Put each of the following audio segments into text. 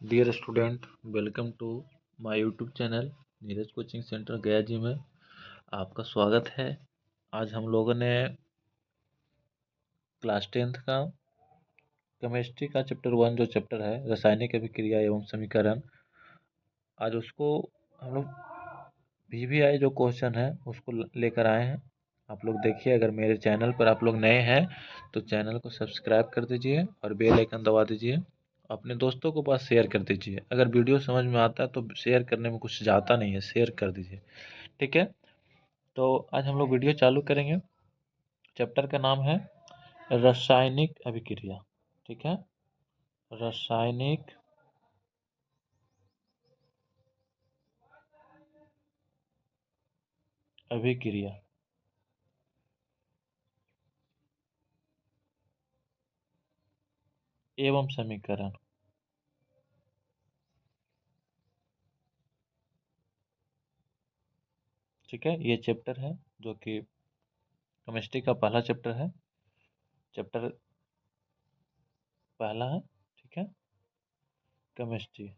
Dear student, welcome to my YouTube channel Neeraj coaching centre Gaya ji में आपका स्वागत है। आज हम लोगों ने क्लास 10th का केमिस्ट्री का चैप्टर 1 जो चैप्टर है रासायनिक अभिक्रिया एवं समीकरण, आज उसको हम लोग VVI जो क्वेश्चन है उसको लेकर आए हैं। आप लोग देखिए, अगर मेरे चैनल पर आप लोग नए हैं तो चैनल को सब्सक्राइब कर दीजिए और बेल आइकन दबा दीजिए। अपने दोस्तों को पास शेयर कर दीजिए। अगर वीडियो समझ में आता है तो शेयर करने में कुछ जाता नहीं है, शेयर कर दीजिए, ठीक है। तो आज हम लोग वीडियो चालू करेंगे। चैप्टर का नाम है रासायनिक अभिक्रिया, ठीक है। रासायनिक अभिक्रिया एवं समीकरण, ठीक है। ये चैप्टर है जो कि केमिस्ट्री का पहला चैप्टर है। चैप्टर पहला है, ठीक है, केमिस्ट्री,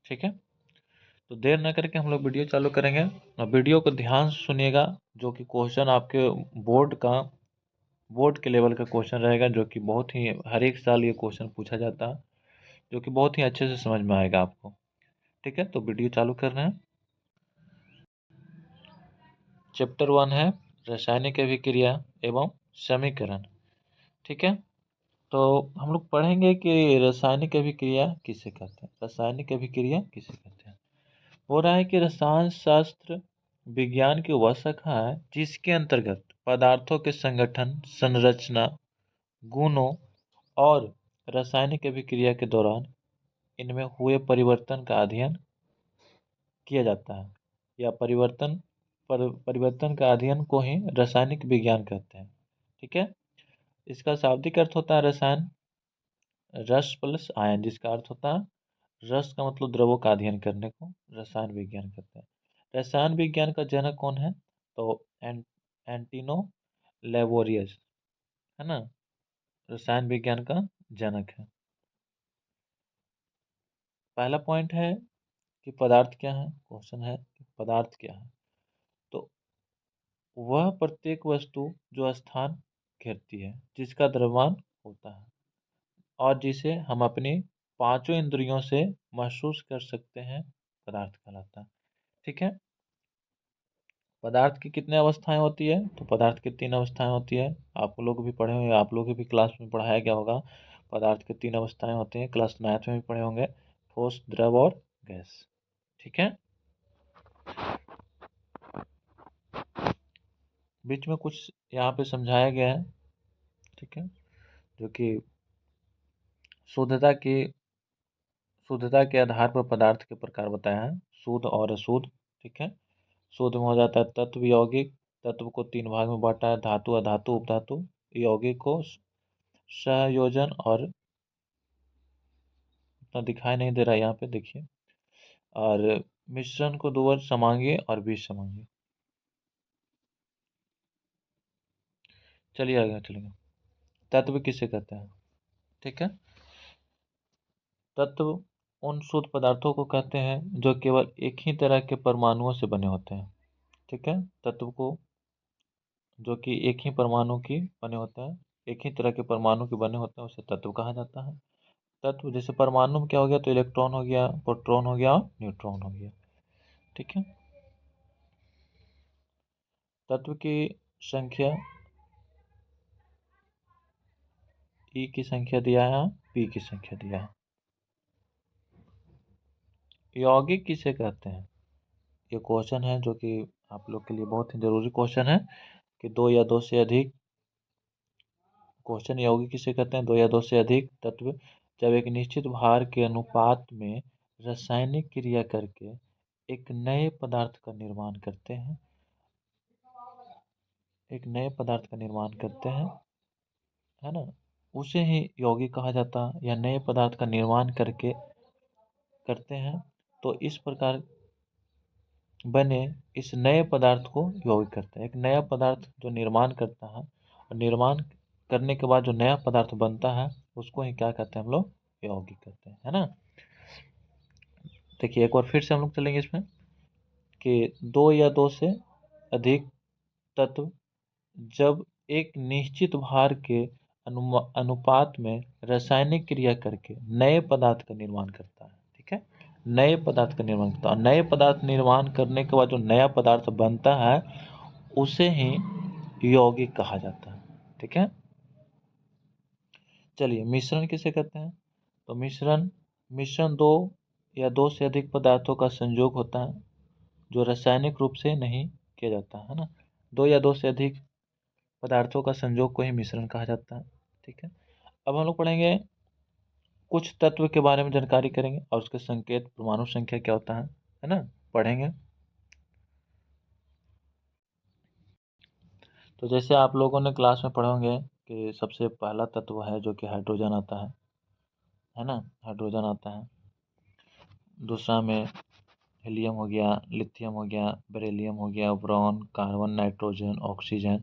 ठीक है। तो देर न करके हम लोग वीडियो चालू करेंगे और वीडियो को ध्यान से सुनिएगा, जो कि क्वेश्चन आपके बोर्ड के लेवल का क्वेश्चन रहेगा, जो कि बहुत ही हर एक साल ये क्वेश्चन पूछा जाता है, जो कि बहुत ही अच्छे से समझ में आएगा आपको, ठीक है। तो वीडियो चालू कर रहे हैं। चैप्टर 1 है रासायनिक अभिक्रिया एवं समीकरण, ठीक है। तो हम लोग पढ़ेंगे कि रासायनिक अभिक्रिया किसे कहते हैं। रासायनिक अभिक्रिया किसे कहते हैं। हो रहा है कि रसायन शास्त्र विज्ञान की वह शाखा है जिसके अंतर्गत पदार्थों के संगठन, संरचना, गुणों और रासायनिक अभिक्रिया के दौरान इनमें हुए परिवर्तन का अध्ययन किया जाता है, या परिवर्तन का अध्ययन को ही रासायनिक विज्ञान कहते हैं, ठीक है। इसका शाब्दिक अर्थ होता है रसायन, रस प्लस आयन, जिसका अर्थ होता है रस का मतलब द्रवों का अध्ययन करने को रसायन विज्ञान कहते हैं। रसायन विज्ञान का जनक कौन है, तो एंटिनो लेवोरियस, है ना, रसायन विज्ञान का जनक है। पहला पॉइंट है कि पदार्थ क्या है। क्वेश्चन है कि पदार्थ क्या है। तो वह प्रत्येक वस्तु जो स्थान घेरती है, जिसका द्रव्यमान होता है और जिसे हम अपनी पांचों इंद्रियों से महसूस कर सकते हैं, पदार्थ कहलाता है, ठीक है। पदार्थ की कितने अवस्थाएं होती है, तो पदार्थ की 3 अवस्थाएं होती है। आप लोग भी पढ़े होंगे, आप लोग की भी क्लास में पढ़ाया गया होगा। पदार्थ की 3 अवस्थाएं होती हैं, क्लास 9th में भी पढ़े होंगे, ठोस, द्रव और गैस, ठीक है। बीच में कुछ यहाँ पे समझाया गया है, ठीक है, जो कि शुद्धता की शुद्धता के आधार पर पदार्थ के प्रकार बताया है, शुद्ध और अशुद्ध, ठीक है। शुद्ध में हो जाता है तत्व यौगिक, तत्व को 3 भाग में बांटा है, धातु, अधातु, उपधातु। यौगिक को सहयोजन और उतना दिखाई नहीं दे रहा है यहाँ पे, देखिए। और मिश्रण को 2 वर्ग, समांगीय और विसमांगीय। चलिए आगे चलेंगे। तत्व किसे कहते हैं, ठीक है। तत्व उन शुद्ध पदार्थों को कहते हैं जो केवल एक ही तरह के परमाणुओं से बने होते हैं, ठीक है। तत्व को जो कि एक ही परमाणु की बने होते हैं, एक ही तरह के परमाणु के बने होते हैं, उसे तत्व कहा जाता है। तत्व जैसे परमाणु में क्या हो गया, तो इलेक्ट्रॉन हो गया, प्रोटॉन हो गया और न्यूट्रॉन हो गया, ठीक है। तत्व की संख्या ई की संख्या दिया है, पी की संख्या दिया है। यौगिक किसे कहते हैं, ये क्वेश्चन है जो कि आप लोग के लिए बहुत ही जरूरी क्वेश्चन है कि 2 या 2 से अधिक क्वेश्चन। यौगिक किसे कहते हैं, 2 या 2 से अधिक तत्व जब एक निश्चित भार के अनुपात में रासायनिक क्रिया करके एक नए पदार्थ का निर्माण करते हैं, एक नए पदार्थ का निर्माण करते हैं, है ना, उसे ही यौगिक कहा जाता है, या नए पदार्थ का निर्माण करके करते हैं। तो इस प्रकार बने इस नए पदार्थ को यौगिक करते हैं। एक नया पदार्थ जो निर्माण करता है और निर्माण करने के बाद जो नया पदार्थ बनता है उसको ही क्या कहते हैं हम लोग, यौगिक कहते हैं, है ना। देखिए एक बार फिर से हम लोग चलेंगे इसमें कि दो या दो से अधिक तत्व जब एक निश्चित भार के अनुपात में रासायनिक क्रिया करके नए पदार्थ का निर्माण करता है। ठीक है, नए पदार्थ का निर्माण करता है। नए पदार्थ निर्माण करने के बाद जो नया पदार्थ बनता है उसे ही यौगिक कहा जाता है। ठीक है, चलिए मिश्रण किसे कहते हैं? तो मिश्रण मिश्रण दो या दो से अधिक पदार्थों का संयोग होता है जो रासायनिक रूप से नहीं किया जाता है ना। दो या दो से अधिक पदार्थों का संयोग को ही मिश्रण कहा जाता है। ठीक है, अब हम लोग पढ़ेंगे कुछ तत्व के बारे में जानकारी करेंगे और उसके संकेत परमाणु संख्या क्या होता है ना, पढ़ेंगे। तो जैसे आप लोगों ने क्लास में पढ़े होंगे कि सबसे पहला तत्व है जो कि हाइड्रोजन आता है ना, हाइड्रोजन आता है। दूसरा में हीलियम हो गया, लिथियम हो गया, बेरिलियम हो गया, बोरॉन, कार्बन, नाइट्रोजन, ऑक्सीजन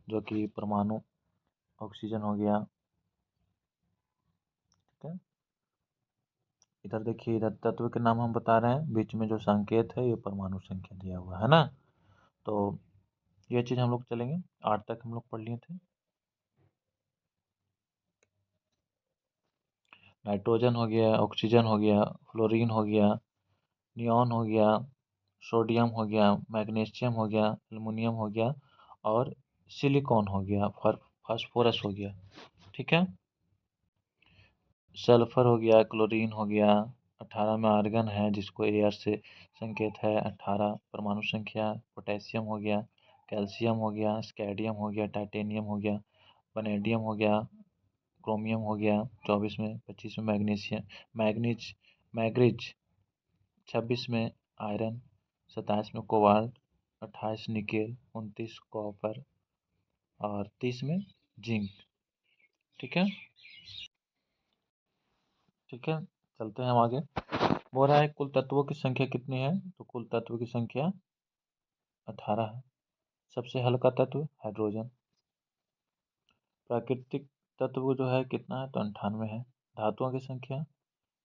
जो कि परमाणु ऑक्सीजन हो गया। ठीक है, इधर देखिए, इधर तत्व के नाम हम बता रहे हैं, बीच में जो संकेत है ये परमाणु संख्या दिया हुआ है ना। तो ये चीज़ हम लोग चलेंगे, 8 तक हम लोग पढ़ लिए थे। नाइट्रोजन हो गया, ऑक्सीजन हो गया, फ्लोरीन हो गया, नियॉन हो गया, सोडियम हो गया, मैग्नीशियम हो गया, एल्युमिनियम हो गया और सिलिकॉन हो गया, फास्फोरस हो गया। ठीक है, सल्फर हो गया, क्लोरीन हो गया, 18 में आर्गन है जिसको एयर से संकेत है 18 परमाणु संख्या। पोटेशियम हो गया, कैल्शियम हो गया, स्कैडियम हो गया, टाइटेनियम हो गया, वनेडियम हो गया, क्रोमियम हो गया 24 में। 25 में मैग्नीशियम मैग्रीज 26 में आयरन, 27 में कोबाल्ट, 28 निकेल, 29 कॉपर और 30 में जिंक। ठीक है, ठीक है, चलते हैं हम आगे। बोल रहा है कुल तत्वों की संख्या कितनी है? तो कुल तत्व की संख्या 18 है। सबसे हल्का तत्व हाइड्रोजन। प्राकृतिक तत्व जो है कितना है? तो 98 है। धातुओं की संख्या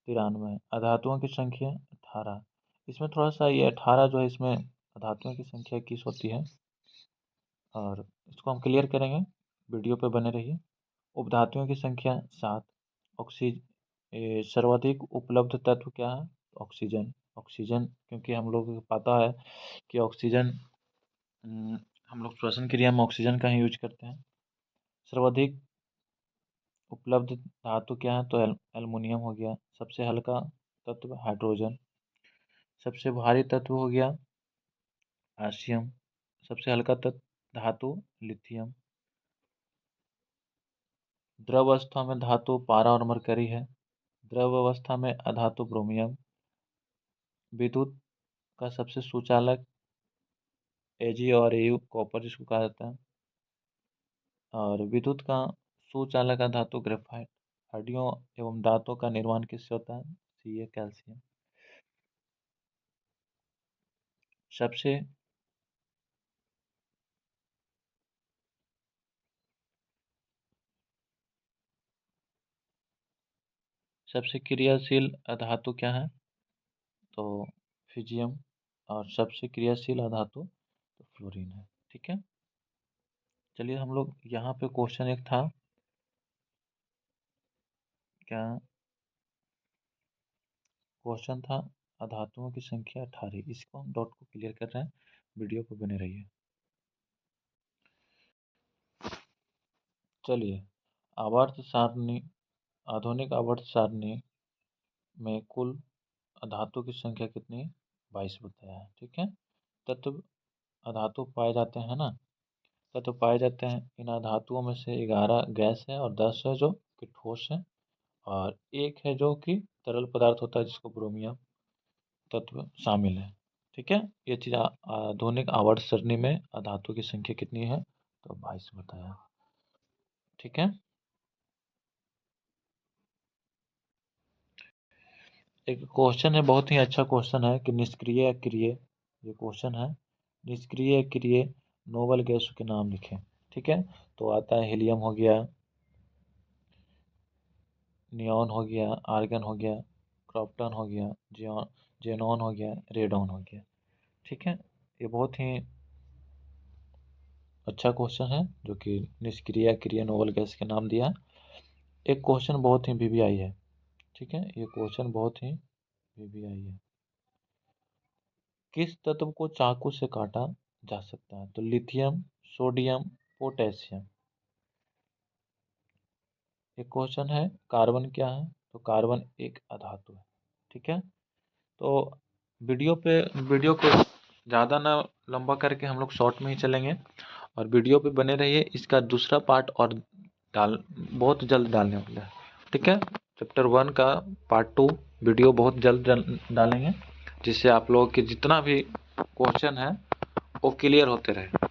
93 है। अधातुओं की संख्या 18। इसमें थोड़ा सा ये 18 जो है, इसमें अधातुओं की संख्या 21 होती है और इसको हम क्लियर करेंगे, वीडियो पे बने रहिए। उपधातुओं की संख्या 7। सर्वाधिक उपलब्ध तत्व क्या है? ऑक्सीजन। ऑक्सीजन क्योंकि हम लोग को पता है कि ऑक्सीजन हम लोग श्वसन क्रिया में ऑक्सीजन का ही यूज करते हैं। सर्वाधिक उपलब्ध धातु क्या है? तो एल्युमिनियम हो गया। सबसे हल्का तत्व हाइड्रोजन। सबसे भारी तत्व हो गया आर्सियम। सबसे हल्का तत्व धातु लिथियम। द्रव अवस्था में धातु पारा और मरकरी है। द्रव अवस्था में अधातु ब्रोमियम। विद्युत का सबसे सुचालक एजी और एयू कॉपर जिसको कहा जाता है। और विद्युत का सुचालक धातु ग्रेफाइट। हड्डियों एवं दांतों का निर्माण किससे होता है? C calcium. सबसे सबसे क्रियाशील अधातु क्या है? तो फिजियम। और सबसे क्रियाशील अधातु तो फ्लोरीन है। ठीक है, चलिए हम लोग यहाँ पे क्वेश्चन एक था क्या? क्वेश्चन था अधातुओं की संख्या 18। इसको हम डॉट को क्लियर कर रहे हैं, वीडियो पे बने रहिए। चलिए, आवर्त सारणी आधुनिक आवर्त सारणी में कुल अधातु की संख्या कितनी है? 22 बताया है। ठीक है, तत्व अधातु पाए जाते हैं ना, तत्व पाए जाते हैं। इन अधातुओं में से 11 गैस है और 10 है जो कि ठोस है और एक है जो कि तरल पदार्थ होता है जिसको ब्रोमियम तत्व शामिल है। ठीक है, ये चीज़ आधुनिक आवर्त सरणी में अधातु की संख्या कितनी है? तो 22 बताया। ठीक है, एक क्वेश्चन है, बहुत ही अच्छा क्वेश्चन है कि निष्क्रिय अक्रिय, ये क्वेश्चन है, निष्क्रिय अक्रिय नोबल गैसों के नाम लिखें। ठीक है, तो आता है हीलियम हो गया, नियॉन हो गया, आर्गन हो गया, क्रॉप्टन हो गया, जेनॉन हो गया, रेडॉन हो गया। ठीक है, ये बहुत ही अच्छा क्वेश्चन है जो कि निष्क्रिय क्रिया नोबल गैस के नाम दिया। एक क्वेश्चन बहुत ही वीवीआई है। ठीक है, ये क्वेश्चन बहुत ही वीवीआई है। किस तत्व को चाकू से काटा जा सकता है? तो लिथियम, सोडियम, पोटेशियम। एक क्वेश्चन है कार्बन क्या है? तो कार्बन एक अधातु है। ठीक है, तो वीडियो को ज़्यादा ना लंबा करके हम लोग शॉर्ट में ही चलेंगे और वीडियो पे बने रहिए। इसका दूसरा पार्ट और बहुत जल्द डालने वाला है। ठीक है, चैप्टर 1 का पार्ट 2 वीडियो बहुत जल्द डालेंगे, जिससे आप लोगों के जितना भी क्वेश्चन है वो क्लियर होते रहे।